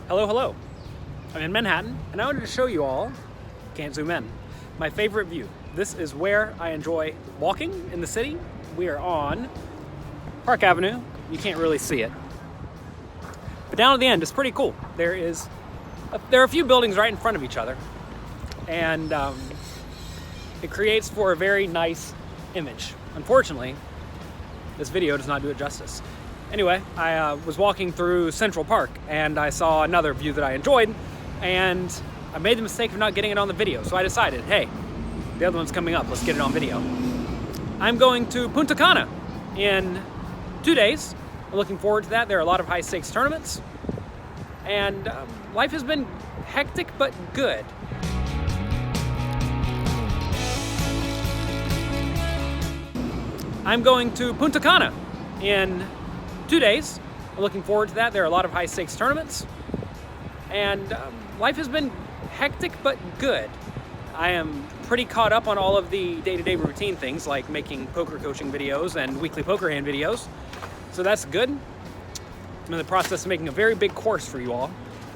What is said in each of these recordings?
Hello, hello. I'm in Manhattan, and I wanted to show you all, can't zoom in, my favorite view. This is where I enjoy walking in the city. We are on Park Avenue. You can't really see it. But down at the end, it's pretty cool. There are a few buildings right in front of each other, and it creates for a very nice image. Unfortunately, this video does not do it justice. Anyway, I was walking through Central Park and I saw another view that I enjoyed, and I made the mistake of not getting it on the video. So I decided, hey, the other one's coming up, let's get it on video. I'm going to Punta Cana in 2 days. I'm looking forward to that. There are a lot of high stakes tournaments, and life has been hectic but good. I'm going to Punta Cana in 2 days. I'm looking forward to that. There are a lot of high stakes tournaments, and life has been hectic but good. I am pretty caught up on all of the day-to-day routine things like making poker coaching videos and weekly poker hand videos. So that's good. I'm in the process of making a very big course for you all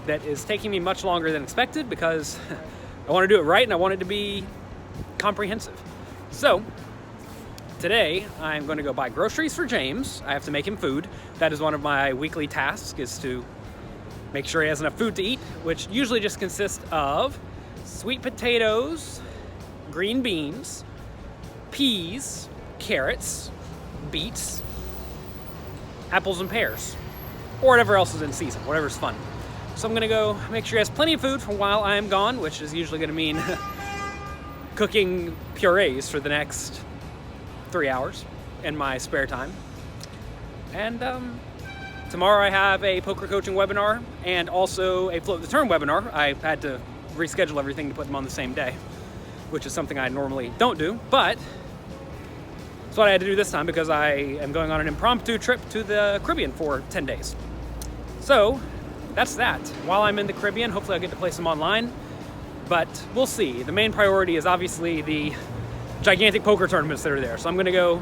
that is taking me much longer than expected because I want to do it right and I want it to be comprehensive. So today, I'm going to go buy groceries for James. I have to make him food. That is one of my weekly tasks, is to make sure he has enough food to eat, which usually just consists of sweet potatoes, green beans, peas, carrots, beets, apples and pears, or whatever else is in season, whatever's fun. So I'm going to go make sure he has plenty of food for while I'm gone, which is usually going to mean cooking purees for the next 3 hours in my spare time. And tomorrow I have a poker coaching webinar and also a float the turn webinar. I had to reschedule everything to put them on the same day, which is something I normally don't do, but it's what I had to do this time because I am going on an impromptu trip to the Caribbean for 10 days. So that's that. While I'm in the Caribbean, hopefully I'll get to play some online, but we'll see. The main priority is obviously the gigantic poker tournaments that are there. So I'm gonna go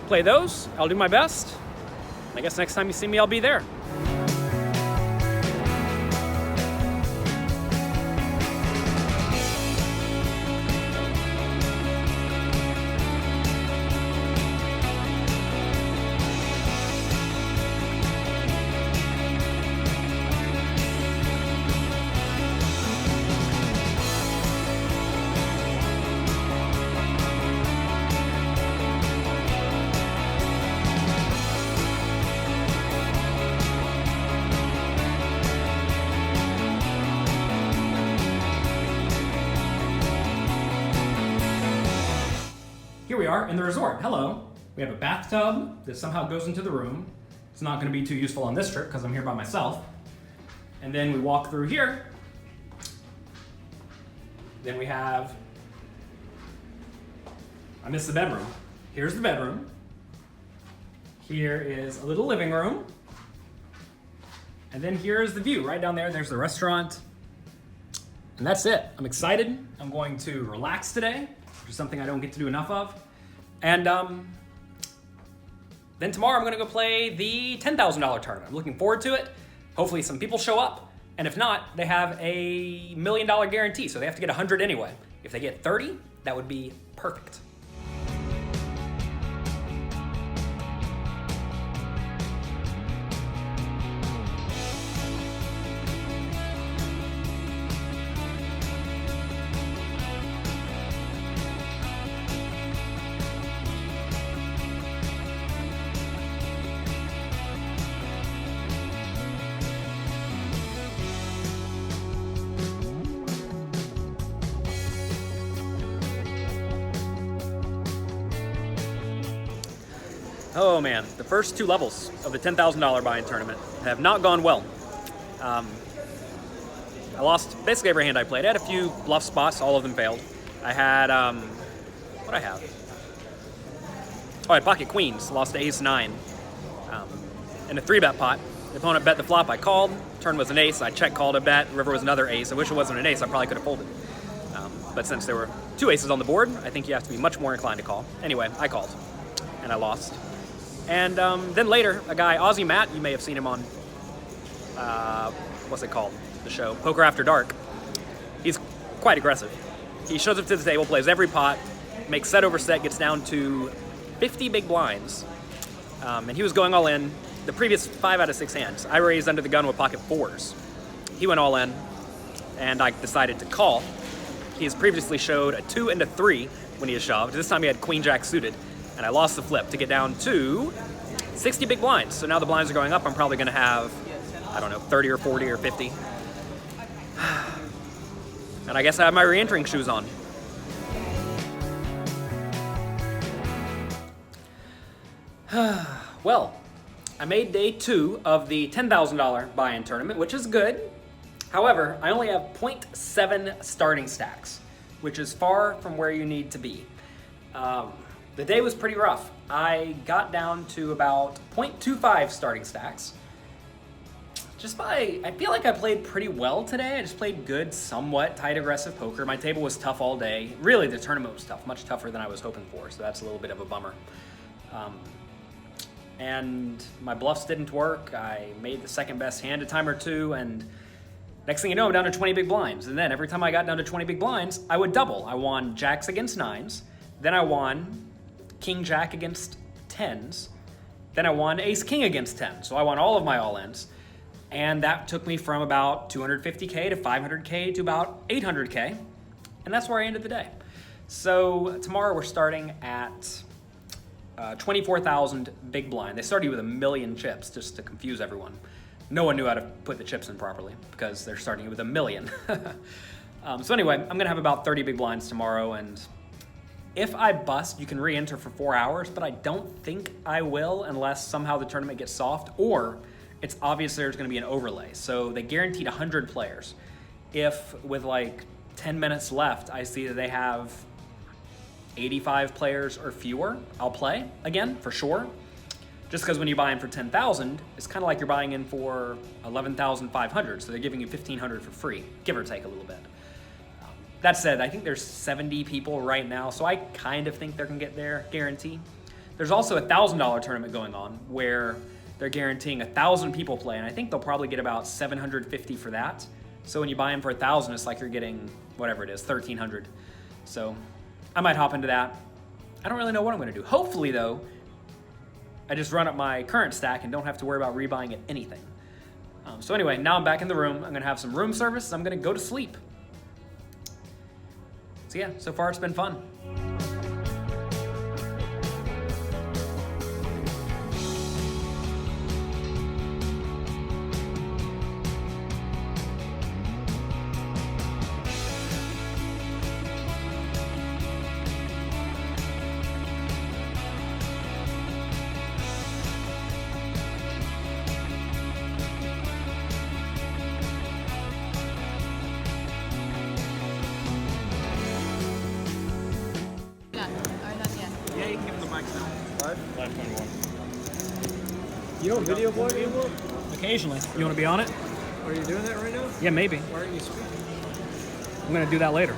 play those. I'll do my best. I guess next time you see me, I'll be there. Here we are in the resort. Hello. We have a bathtub that somehow goes into the room. It's not going to be too useful on this trip because I'm here by myself. And then we walk through here. Then we have, I missed the bedroom. Here's the bedroom. Here is a little living room. And then here's the view. Right down there, there's the restaurant. And that's it. I'm excited. I'm going to relax today, which is something I don't get to do enough of. And then tomorrow I'm gonna go play the $10,000 tournament. I'm looking forward to it. Hopefully some people show up. And if not, they have a $1 million guarantee, so they have to get 100 anyway. If they get 30, that would be perfect. Oh man, the first 2 levels of the $10,000 buy-in tournament have not gone well. I lost basically every hand I played. I had a few bluff spots, all of them failed. I had, what'd I have? Oh, I had pocket queens, lost to ace-9. In a 3-bet pot, the opponent bet the flop, I called. Turn was an ace, I check-called a bet. River was another ace. I wish it wasn't an ace, I probably could have folded. But since there were 2 aces on the board, I think you have to be much more inclined to call. Anyway, I called, and I lost. And then later, a guy, Aussie Matt, you may have seen him on what's it called? The show, Poker After Dark. He's quite aggressive. He shows up to the table, plays every pot, makes set over set, gets down to 50 big blinds. And he was going all in the previous 5 out of 6 hands. I raised under the gun with pocket 4s. He went all in, and I decided to call. He has previously showed a 2 and a 3 when he has shoved. This time he had queen jack suited, and I lost the flip to get down to 60 big blinds. So now the blinds are going up. I'm probably going to have, I don't know, 30 or 40 or 50. And I guess I have my re-entering shoes on. Well, I made day 2 of the $10,000 buy-in tournament, which is good. However, I only have 0.7 starting stacks, which is far from where you need to be. The day was pretty rough. I got down to about 0.25 starting stacks. I feel like I played pretty well today. I just played good, somewhat tight, aggressive poker. My table was tough all day. Really, the tournament was tough, much tougher than I was hoping for, so that's a little bit of a bummer. And my bluffs didn't work. I made the second best hand a time or two, and next thing you know, I'm down to 20 big blinds. And then every time I got down to 20 big blinds, I would double. I won jacks against 9s. Then I won king jack against 10s. Then I won ace king against 10. So I won all of my all-ins. And that took me from about 250K to 500K to about 800K. And that's where I ended the day. So tomorrow we're starting at 24,000 big blind. They started with 1 million chips just to confuse everyone. No one knew how to put the chips in properly because they're starting with 1 million. So anyway, I'm gonna have about 30 big blinds tomorrow, and if I bust, you can re-enter for 4 hours, but I don't think I will unless somehow the tournament gets soft or it's obvious there's gonna be an overlay. So they guaranteed 100 players. If with like 10 minutes left, I see that they have 85 players or fewer, I'll play again for sure. Just because when you buy in for 10,000, it's kind of like you're buying in for 11,500, so they're giving you 1,500 for free, give or take a little bit. That said, I think there's 70 people right now, so I kind of think they're gonna get their guarantee. There's also a $1,000 tournament going on where they're guaranteeing 1,000 people play, and I think they'll probably get about 750 for that. So when you buy in for 1,000, it's like you're getting whatever it is, 1,300. So I might hop into that. I don't really know what I'm gonna do. Hopefully though, I just run up my current stack and don't have to worry about rebuying at anything. So anyway, now I'm back in the room. I'm gonna have some room service. I'm gonna go to sleep. So yeah, so far it's been fun. You don't video blog anymore? Occasionally. You want to be on it? Are you doing that right now? Yeah, maybe. Why aren't you speaking? I'm going to do that later.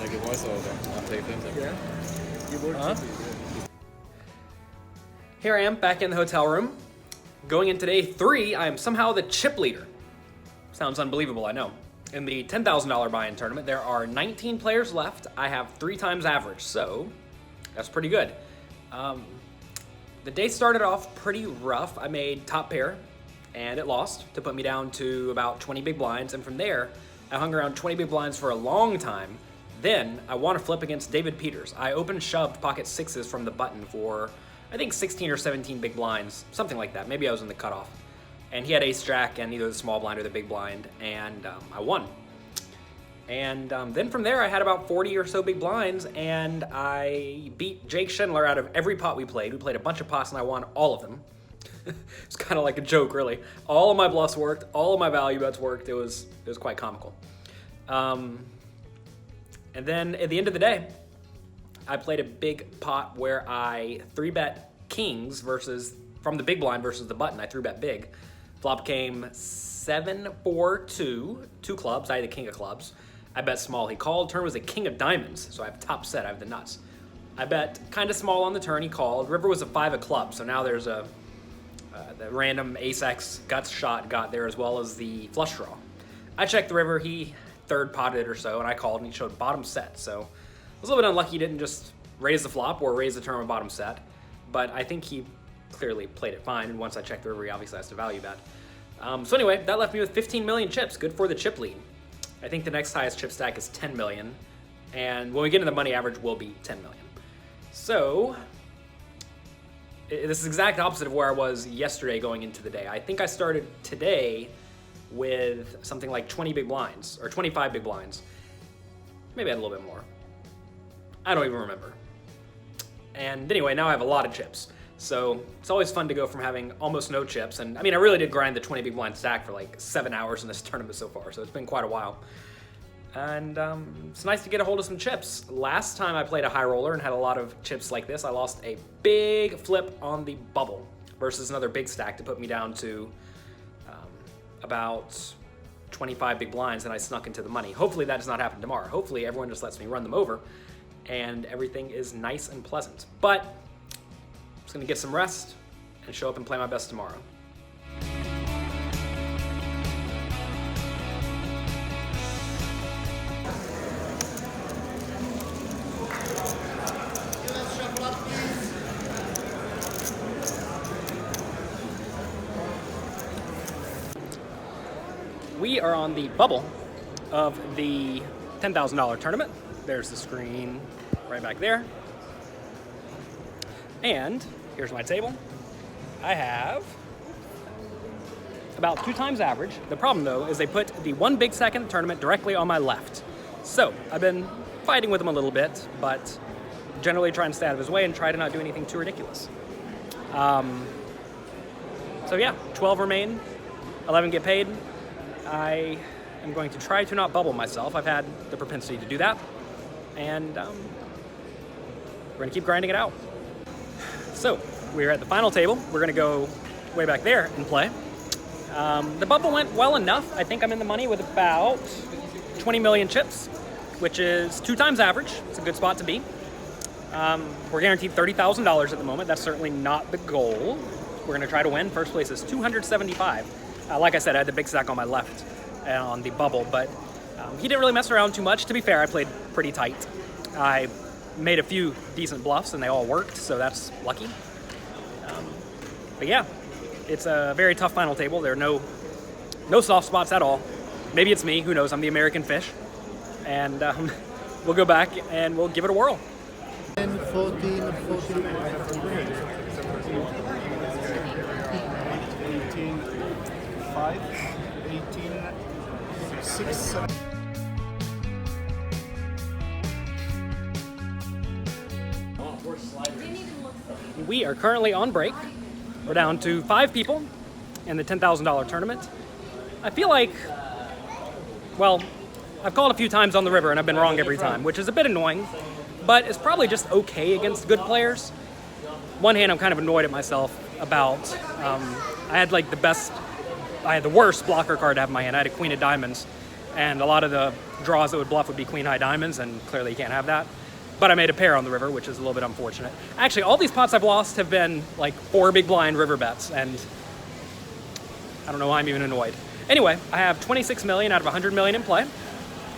Like it was over. I'll take them. Yeah. You would Huh? be good. Here I am back in the hotel room. Going into day 3, I am somehow the chip leader. Sounds unbelievable, I know. In the $10,000 buy-in tournament, there are 19 players left. I have 3 times average, so that's pretty good. The day started off pretty rough. I made top pair, and it lost to put me down to about 20 big blinds, and from there, I hung around 20 big blinds for a long time. Then, I won a flip against David Peters. I open shoved pocket 6s from the button for, I think, 16 or 17 big blinds, something like that. Maybe I was in the cutoff. And he had ace jack and either the small blind or the big blind, and I won. And then from there, I had about 40 or so big blinds, and I beat Jake Schindler out of every pot we played. We played a bunch of pots, and I won all of them. It's kind of like a joke, really. All of my bluffs worked. All of my value bets worked. It was quite comical. And then at the end of the day, I played a big pot where I 3-bet kings from the big blind versus the button. I 3-bet big. Flop came 7-4-2, 2 clubs. I had the king of clubs. I bet small. He called. Turn was a king of diamonds, so I have top set. I have the nuts. I bet kind of small on the turn. He called. River was a 5 of clubs, so now there's a The random ace-x guts shot got there as well as the flush draw. I checked the river, he third potted or so, and I called and he showed bottom set. So I was a little bit unlucky he didn't just raise the flop or raise the turn with bottom set, but I think he clearly played it fine, and once I checked the river, he obviously has to value bet. So anyway, that left me with 15 million chips, good for the chip lead. I think the next highest chip stack is 10 million, and when we get into the money, average will be 10 million. So this is the exact opposite of where I was yesterday going into the day. I think I started today with something like 20 big blinds, or 25 big blinds. Maybe I had a little bit more. I don't even remember. And anyway, now I have a lot of chips. So it's always fun to go from having almost no chips. And I mean, I really did grind the 20 big blind stack for like 7 hours in this tournament so far. So it's been quite a while. And it's nice to get a hold of some chips. Last time I played a high roller and had a lot of chips like this, I lost a big flip on the bubble versus another big stack to put me down to about 25 big blinds, and I snuck into the money. Hopefully that does not happen tomorrow. Hopefully everyone just lets me run them over and everything is nice and pleasant. But I'm just gonna get some rest and show up and play my best tomorrow. We are on the bubble of the $10,000 tournament. There's the screen right back there. And here's my table. I have about 2 times average. The problem though is they put the one big stack in the tournament directly on my left. So I've been fighting with him a little bit, but generally try and stay out of his way and try to not do anything too ridiculous. So yeah, 12 remain, 11 get paid. I am going to try to not bubble myself. I've had the propensity to do that. And we're gonna keep grinding it out. So we're at the final table. We're gonna go way back there and play. The bubble went well enough. I think I'm in the money with about 20 million chips, which is 2 times average. It's a good spot to be. We're guaranteed $30,000 at the moment. That's certainly not the goal. We're gonna try to win. First place is 275. Like I said, I had the big stack on my left on the bubble, but he didn't really mess around too much. To be fair, I played pretty tight. I made a few decent bluffs and they all worked, so that's lucky. But yeah, it's a very tough final table. There are no soft spots at all. Maybe it's me, who knows, I'm the American fish. And we'll go back and we'll give it a whirl. 10, 14, 5, 18, 6, 7. We are currently on break. We're down to 5 people in the $10,000 tournament. I feel like, well, I've called a few times on the river and I've been wrong every time, which is a bit annoying, but it's probably just okay against good players. One hand, I'm kind of annoyed at myself about, I had the worst blocker card to have in my hand. I had a queen of diamonds, and a lot of the draws that would bluff would be queen high diamonds, and clearly you can't have that. But I made a pair on the river, which is a little bit unfortunate. Actually, all these pots I've lost have been like 4 big blind river bets, and I don't know why I'm even annoyed. Anyway, I have 26 million out of 100 million in play,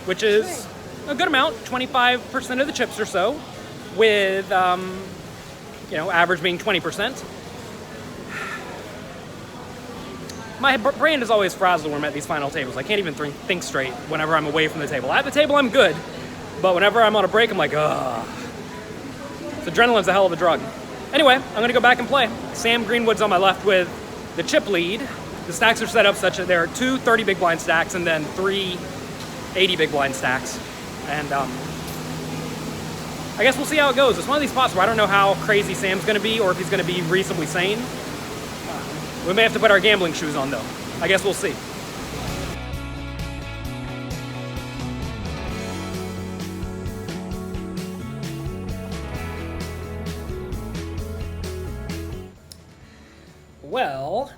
which is a good amount, 25% of the chips or so, with average being 20%. My brain is always frazzled when I'm at these final tables. I can't even think straight whenever I'm away from the table. At the table, I'm good, but whenever I'm on a break, I'm like, ugh. So adrenaline's a hell of a drug. Anyway, I'm gonna go back and play. Sam Greenwood's on my left with the chip lead. The stacks are set up such that there are 2 30 big blind stacks and then 3 80 big blind stacks. And I guess we'll see how it goes. It's one of these spots where I don't know how crazy Sam's gonna be or if he's gonna be reasonably sane. We may have to put our gambling shoes on though. I guess we'll see. Well,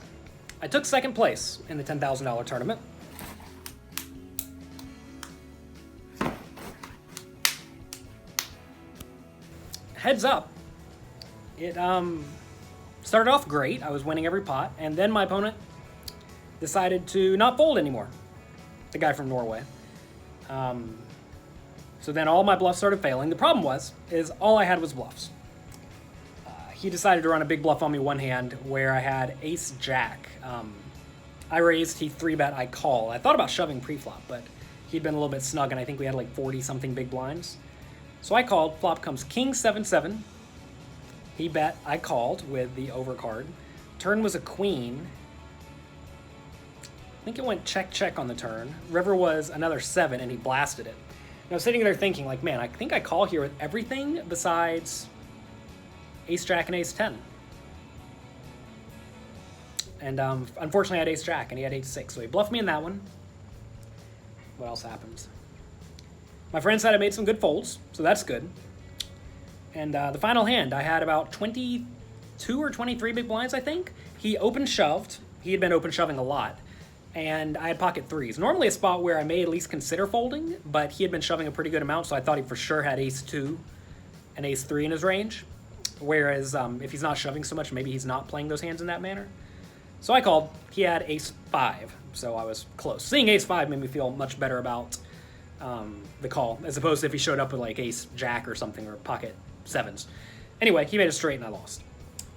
I took second place in the $10,000 tournament. Heads up, it started off great. I was winning every pot, and then my opponent decided to not fold anymore. The guy from Norway. So then all my bluffs started failing. The problem is all I had was bluffs. He decided to run a big bluff on me one hand where I had ace-jack. I raised, he 3-bet, I call. I thought about shoving pre-flop, but he'd been a little bit snug, and I think we had like 40-something big blinds. So I called, flop comes king 7-7. He bet, I called with the overcard. Turn was a queen. I think it went check-check on the turn. River was another 7, and he blasted it. And I was sitting there thinking, like, man, I think I call here with everything besides ace-jack and ace-10. And unfortunately, I had ace-jack, and he had ace-6, so he bluffed me in that one. What else happens? My friend said I made some good folds, so that's good. And the final hand, I had about 22 or 23 big blinds, I think. He open-shoved. He had been open-shoving a lot. And I had pocket threes. Normally a spot where I may at least consider folding, but he had been shoving a pretty good amount, so I thought he for sure had ace-2 and ace-3 in his range. Whereas if he's not shoving so much, maybe he's not playing those hands in that manner. So I called. He had ace-5, so I was close. Seeing ace-5 made me feel much better about the call, as opposed to if he showed up with like ace-jack or something, or pocket sevens. Anyway, he made it straight and I lost.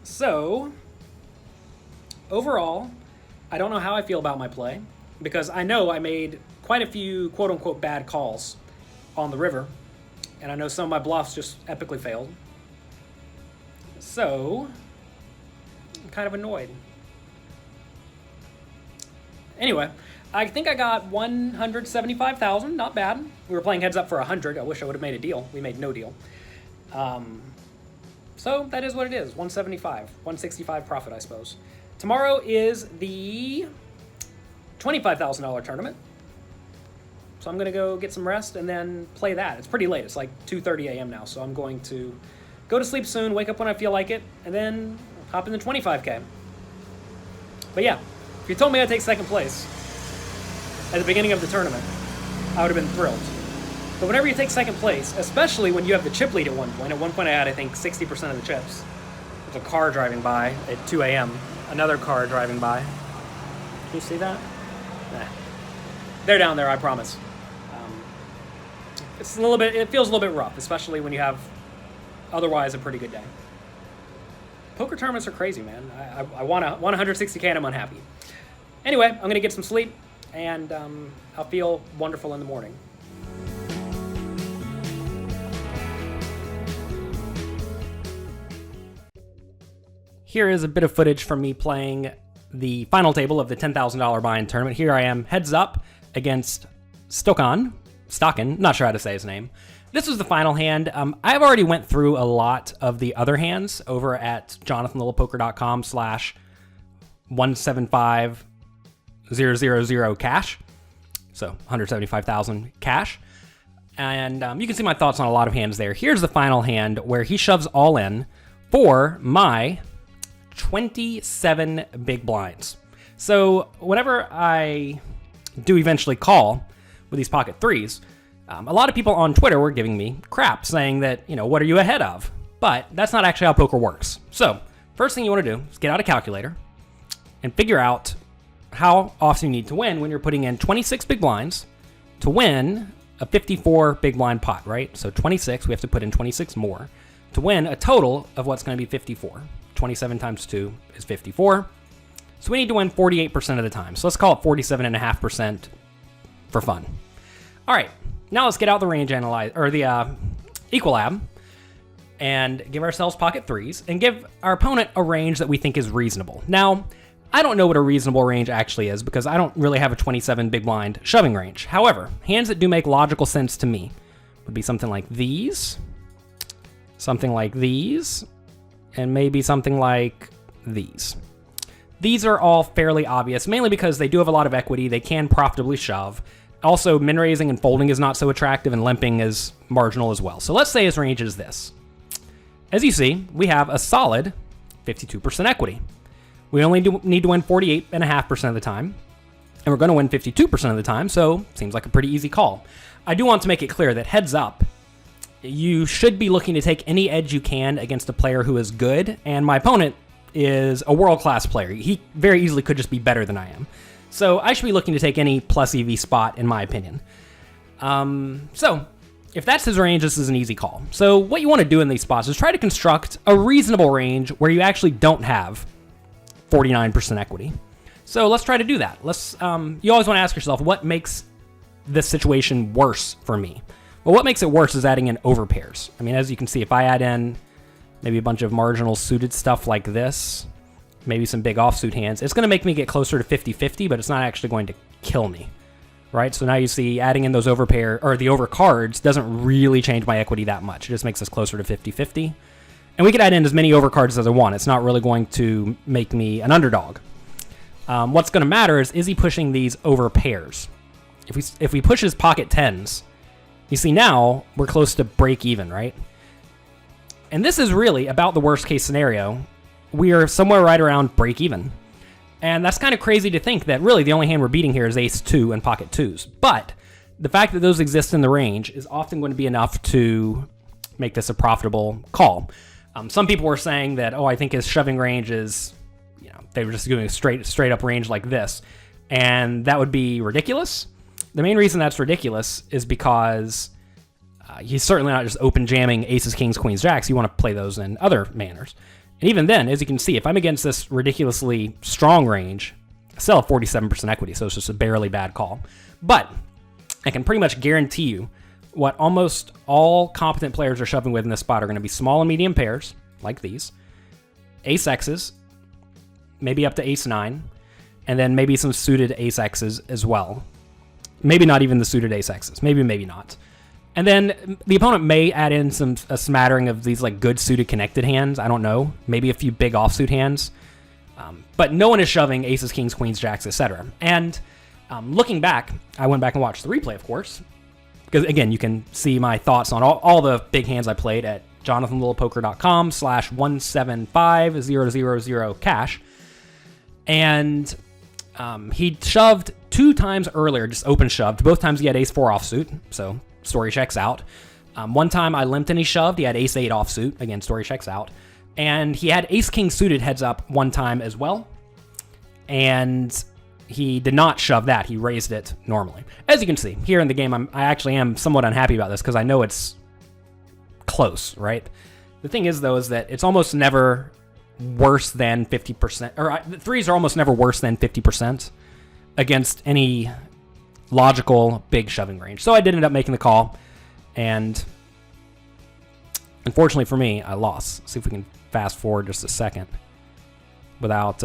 So, overall, I don't know how I feel about my play, because I know I made quite a few quote-unquote bad calls on the river, and I know some of my bluffs just epically failed. So, I'm kind of annoyed. Anyway, I think I got 175,000, not bad. We were playing heads up for 100. I wish I would have made a deal. We made no deal. So that is what it is, 175, 165 profit, I suppose. Tomorrow is the $25,000 tournament. So I'm gonna go get some rest and then play that. It's pretty late, it's like 2:30 a.m. now, so I'm going to go to sleep soon, wake up when I feel like it, and then hop in the 25K. But yeah, if you told me I'd take second place at the beginning of the tournament, I would have been thrilled. But whenever you take second place, especially when you have the chip lead at one point I had, I think, 60% of the chips. There's a car driving by at 2 a.m., another car driving by. Can you see that? Nah. They're down there, I promise. It feels a little bit rough, especially when you have otherwise a pretty good day. Poker tournaments are crazy, man. I want 160K and I'm unhappy. Anyway, I'm gonna get some sleep and I'll feel wonderful in the morning. Here is a bit of footage from me playing the final table of the $10,000 buy-in tournament. Here I am, heads up against Stokan, not sure how to say his name. This was the final hand. I've already went through a lot of the other hands over at jonathanlittlepoker.com/175000 cash. So 175,000 cash. And you can see my thoughts on a lot of hands there. Here's the final hand where he shoves all in for my 27 big blinds. So whenever I do eventually call with these pocket threes, a lot of people on Twitter were giving me crap saying that, what are you ahead of? But that's not actually how poker works. So first thing you want to do is get out a calculator and figure out how often you need to win when you're putting in 26 big blinds to win a 54 big blind pot, right? So 26, we have to put in 26 more to win a total of what's going to be 54. 27 times 2 is 54. So we need to win 48% of the time. So let's call it 47.5% for fun. All right, now let's get out the range analyze or the Equilab and give ourselves pocket threes and give our opponent a range that we think is reasonable. Now, I don't know what a reasonable range actually is because I don't really have a 27 big blind shoving range. However, hands that do make logical sense to me would be something like these, and maybe something like these. These are all fairly obvious, mainly because they do have a lot of equity. They can profitably shove. Also, min raising and folding is not so attractive, and limping is marginal as well. So let's say his range is this. As you see, we have a solid 52% equity. We only need to win 48.5% of the time, and we're going to win 52% of the time, so seems like a pretty easy call. I do want to make it clear that heads up, you should be looking to take any edge you can against a player who is good, and my opponent is a world-class player. He very easily could just be better than I am. So I should be looking to take any plus EV spot, in my opinion. So if that's his range, this is an easy call. So what you want to do in these spots is try to construct a reasonable range where you actually don't have 49% equity. So let's try to do that. You always want to ask yourself, what makes this situation worse for me? Well, what makes it worse is adding in overpairs. I mean, as you can see, if I add in maybe a bunch of marginal suited stuff like this, maybe some big offsuit hands, it's going to make me get closer to 50-50, but it's not actually going to kill me, right? So now you see adding in those overpair or the overcards doesn't really change my equity that much. It just makes us closer to 50-50. And we could add in as many overcards as I want. It's not really going to make me an underdog. What's going to matter is he pushing these overpairs? If we push his pocket tens, you see now we're close to break even, right? And this is really about the worst case scenario. We are somewhere right around break even. And that's kind of crazy to think that really the only hand we're beating here is ace 2 and pocket 2s. But the fact that those exist in the range is often going to be enough to make this a profitable call. Some people were saying that, I think his shoving range is, they were just doing a straight up range like this. And that would be ridiculous. The main reason that's ridiculous is because he's certainly not just open jamming aces, kings, queens, jacks. You want to play those in other manners. And even then, as you can see, if I'm against this ridiculously strong range, I still have 47% equity, so it's just a barely bad call. But I can pretty much guarantee you what almost all competent players are shoving with in this spot are going to be small and medium pairs, like these, ace X's, maybe up to ace 9, and then maybe some suited ace X's as well. Maybe not even the suited ace X's. Maybe not. And then the opponent may add in a smattering of these like good suited connected hands. I don't know. Maybe a few big offsuit hands. But no one is shoving aces, kings, queens, jacks, etc. And looking back, I went back and watched the replay, of course. Because again, you can see my thoughts on all the big hands I played at jonathanlittlepoker.com/1750000cash. And he shoved 2 times earlier, just open shoved. Both times he had ace 4 offsuit, so story checks out. One time I limped and he shoved. He had ace 8 offsuit. Again, story checks out. And he had ace king suited heads up one time as well. And he did not shove that. He raised it normally. As you can see, here in the game, I actually am somewhat unhappy about this because I know it's close, right? The thing is, though, is that it's almost never worse than 50%, or the threes are almost never worse than 50% against any logical big shoving range. So I did end up making the call, and unfortunately for me, I lost. See if we can fast forward just a second without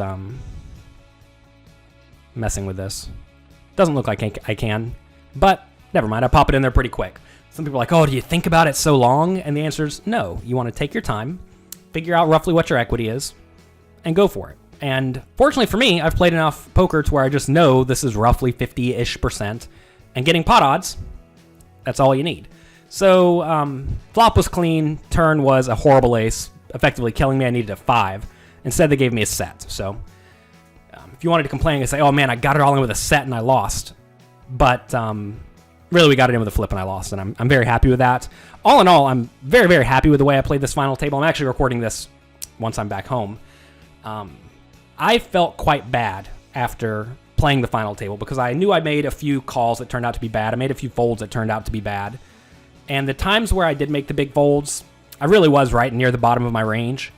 messing with this. Doesn't look like I can, but never mind. I pop it in there pretty quick. Some people are like, do you think about it so long? And the answer is no. You want to take your time, figure out roughly what your equity is, and go for it. And fortunately for me, I've played enough poker to where I just know this is roughly 50-ish%. And getting pot odds, that's all you need. So flop was clean, turn was a horrible ace, effectively killing me. I needed a 5. Instead, they gave me a set. So if you wanted to complain and say, oh man, I got it all in with a set and I lost. But really, we got it in with a flip and I lost, and I'm very happy with that. All in all, I'm very, very happy with the way I played this final table. I'm actually recording this once I'm back home. I felt quite bad after playing the final table because I knew I made a few calls that turned out to be bad. I made a few folds that turned out to be bad. And the times where I did make the big folds, I really was right near the bottom of my range,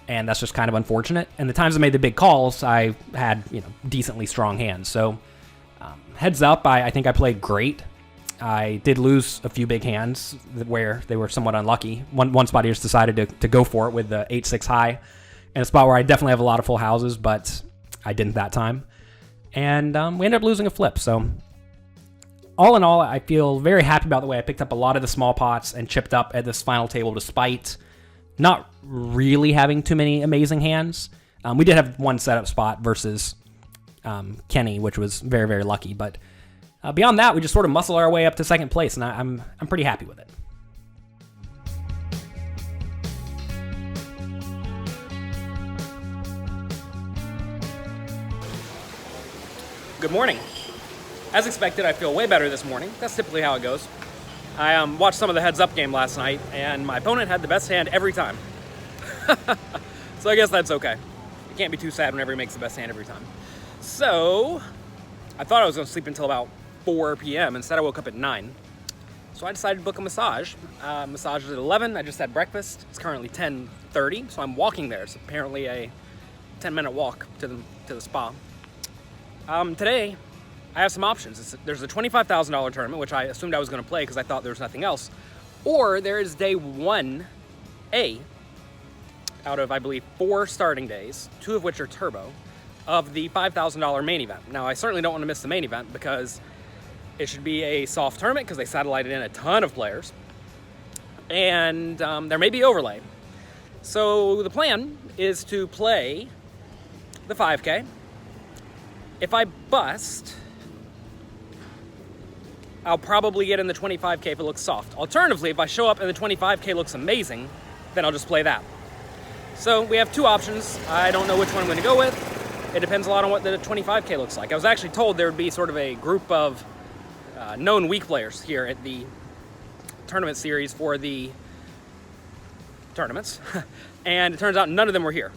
and that's just kind of unfortunate. And the times I made the big calls, I had decently strong hands. So heads up, I think I played great. I did lose a few big hands where they were somewhat unlucky. One spot, he just decided to go for it with the 8-6 high, in a spot where I definitely have a lot of full houses, but I didn't that time. And we ended up losing a flip. So all in all, I feel very happy about the way I picked up a lot of the small pots and chipped up at this final table despite not really having too many amazing hands. We did have one setup spot versus Kenny, which was very, very lucky. But beyond that, we just sort of muscle our way up to second place, and I'm pretty happy with it. Good morning. As expected, I feel way better this morning. That's typically how it goes. I watched some of the heads-up game last night, and my opponent had the best hand every time. So I guess that's okay. You can't be too sad whenever he makes the best hand every time. So I thought I was going to sleep until about 4 p.m. Instead, I woke up at 9. So I decided to book a massage. Massage is at 11. I just had breakfast. It's currently 10:30, so I'm walking there. It's apparently a 10-minute walk to the spa. Today, I have some options. There's a $25,000 tournament, which I assumed I was going to play because I thought there was nothing else. Or there is day 1A out of, I believe, 4 starting days, 2 of which are turbo, of the $5,000 main event. Now, I certainly don't want to miss the main event because it should be a soft tournament because they satellited in a ton of players. And there may be overlay. So the plan is to play the 5K. If I bust, I'll probably get in the 25K if it looks soft. Alternatively, if I show up and the 25K looks amazing, then I'll just play that. So we have 2 options. I don't know which one I'm going to go with. It depends a lot on what the 25K looks like. I was actually told there would be sort of a group of known weak players here at the tournament series for the tournaments. And it turns out none of them were here.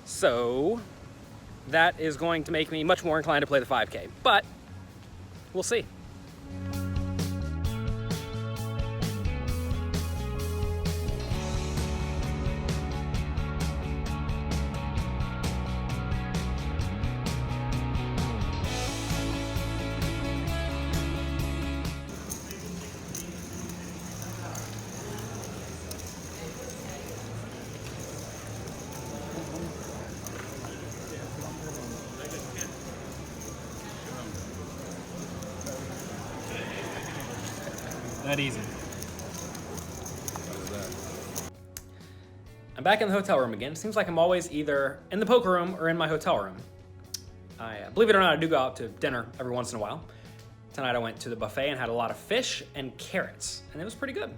So that is going to make me much more inclined to play the 5K. But we'll see. That easy. I'm back in the hotel room again. Seems like I'm always either in the poker room or in my hotel room. Believe it or not, I do go out to dinner every once in a while. Tonight I went to the buffet and had a lot of fish and carrots, and it was pretty good.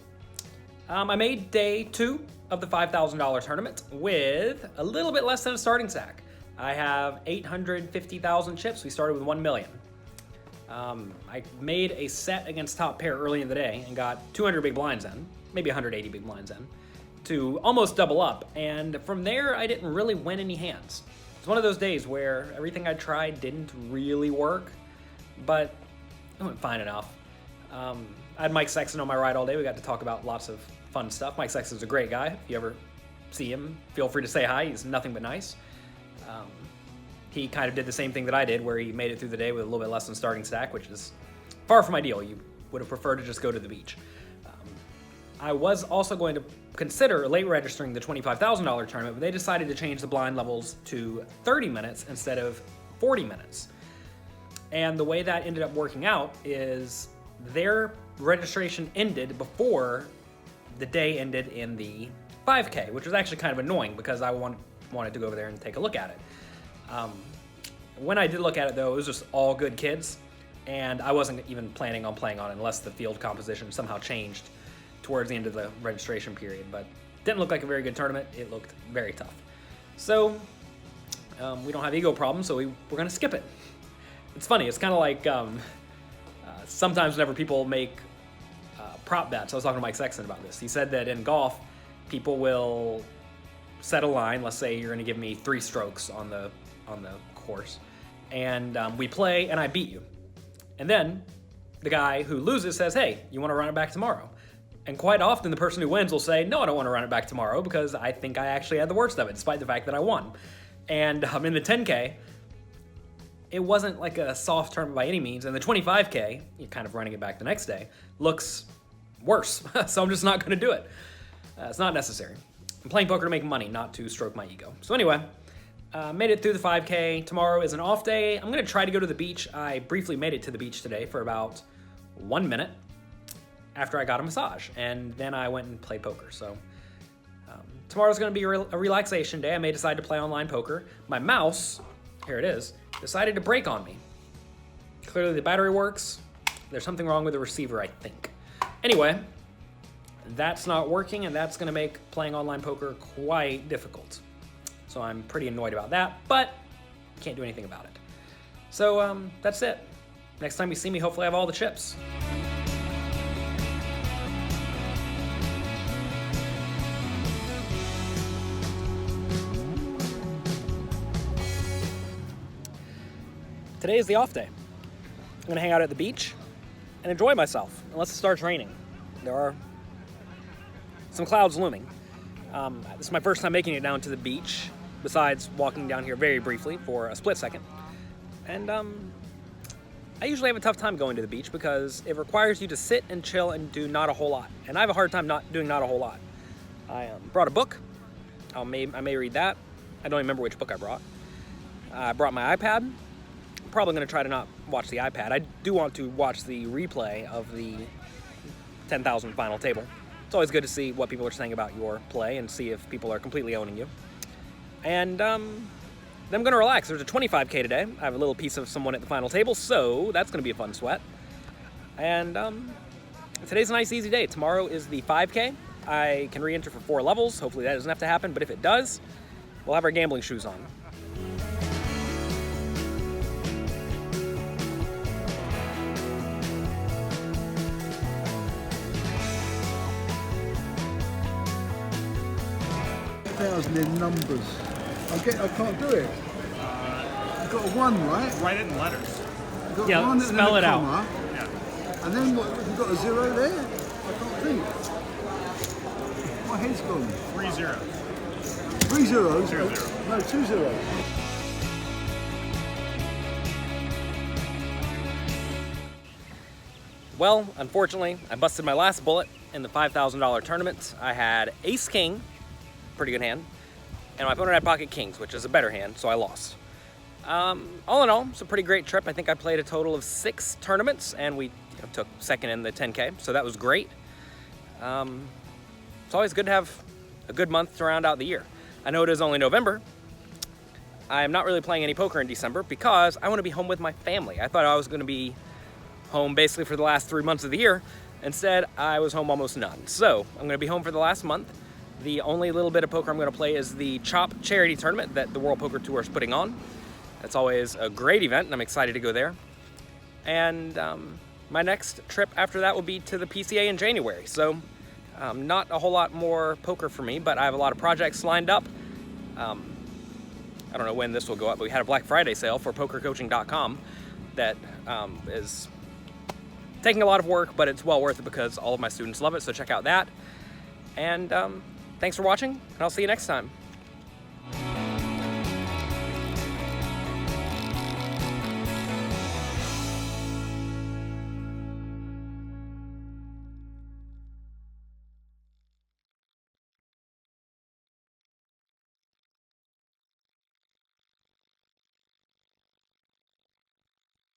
I made day 2 of the $5,000 tournament with a little bit less than a starting stack. I have 850,000 chips. We started with 1 million. I made a set against top pair early in the day and got 200 big blinds in, maybe 180 big blinds in, to almost double up. And from there, I didn't really win any hands. It's one of those days where everything I tried didn't really work, but it went fine enough. I had Mike Sexton on my ride all day. We got to talk about lots of fun stuff. Mike Sexton's a great guy. If you ever see him, feel free to say hi. He's nothing but nice. He kind of did the same thing that I did, where he made it through the day with a little bit less than starting stack, which is far from ideal. You would have preferred to just go to the beach. I was also going to consider late registering the $25,000 tournament, but they decided to change the blind levels to 30 minutes instead of 40 minutes. And the way that ended up working out is their registration ended before the day ended in the 5K, which was actually kind of annoying because I wanted to go over there and take a look at it. When I did look at it, though, it was just all good kids, and I wasn't even planning on playing on it unless the field composition somehow changed towards the end of the registration period. But didn't look like a very good tournament. It looked very tough. So we don't have ego problems, so we're going to skip it. It's funny. It's kind of like sometimes whenever people make prop bets, I was talking to Mike Sexton about this. He said that in golf, people will set a line. Let's say you're going to give me 3 strokes on the course, and we play, and I beat you. And then the guy who loses says, "Hey, you want to run it back tomorrow?" And quite often the person who wins will say, "No, I don't want to run it back tomorrow because I think I actually had the worst of it, despite the fact that I won." And in the 10K, it wasn't like a soft tournament by any means, and the 25K, you're kind of running it back the next day, looks worse. So I'm just not going to do it. It's not necessary. I'm playing poker to make money, not to stroke my ego. So anyway, made it through the 5K. Tomorrow is an off day. I'm going to try to go to the beach. I briefly made it to the beach today for about 1 minute after I got a massage, and then I went and played poker. So tomorrow's going to be a relaxation day. I may decide to play online poker. My mouse, here it is, decided to break on me. Clearly the battery works. There's something wrong with the receiver, I think. Anyway, that's not working, and that's going to make playing online poker quite difficult. So I'm pretty annoyed about that, but can't do anything about it. So that's it. Next time you see me, hopefully I have all the chips. today is the off day. I'm gonna hang out at the beach and enjoy myself unless it starts raining. There are some clouds looming. This is my first time making it down to the beach, besides walking down here very briefly for a split second. And I usually have a tough time going to the beach because it requires you to sit and chill and do not a whole lot. And I have a hard time doing not a whole lot. I brought a book. I may read that. I don't even remember which book I brought. I brought my iPad. I'm probably going to try to not watch the iPad. I do want to watch the replay of the 10,000 final table. It's always good to see what people are saying about your play and see if people are completely owning you. And then I'm going to relax. There's a 25K today. I have a little piece of someone at the final table, so that's going to be a fun sweat. And today's a nice, easy day. Tomorrow is the 5K. I can re-enter for 4 levels. Hopefully that doesn't have to happen, but if it does, we'll have our gambling shoes on. Thousand in numbers. I can't do it. You've got a 1, right? Write it in letters. You've got Yeah, one spell and it a out. comma, Yeah. and then what? You've got a 0 there. I can't think. My head's gone. 3 0. 3 zeros. 0, 0. No, 2 zeros. Well, unfortunately, I busted my last bullet in the $5,000 tournament. I had Ace King, pretty good hand, and my opponent had Pocket Kings, which is a better hand, so I lost. All in all, it's a pretty great trip. I think I played a total of 6 tournaments, and we took second in the 10K, so that was great. It's always good to have a good month to round out the year. I know it is only November. I am not really playing any poker in December because I want to be home with my family. I thought I was going to be home basically for the last 3 months of the year. Instead, I was home almost none. So I'm going to be home for the last month. The only little bit of poker I'm going to play is the Chop charity tournament that the World Poker Tour is putting on. That's always a great event, and I'm excited to go there. And my next trip after that will be to the PCA in January. So not a whole lot more poker for me, but I have a lot of projects lined up. I don't know when this will go up, but we had a Black Friday sale for pokercoaching.com that is taking a lot of work, but it's well worth it because all of my students love it, so check out that. And thanks for watching, and I'll see you next time.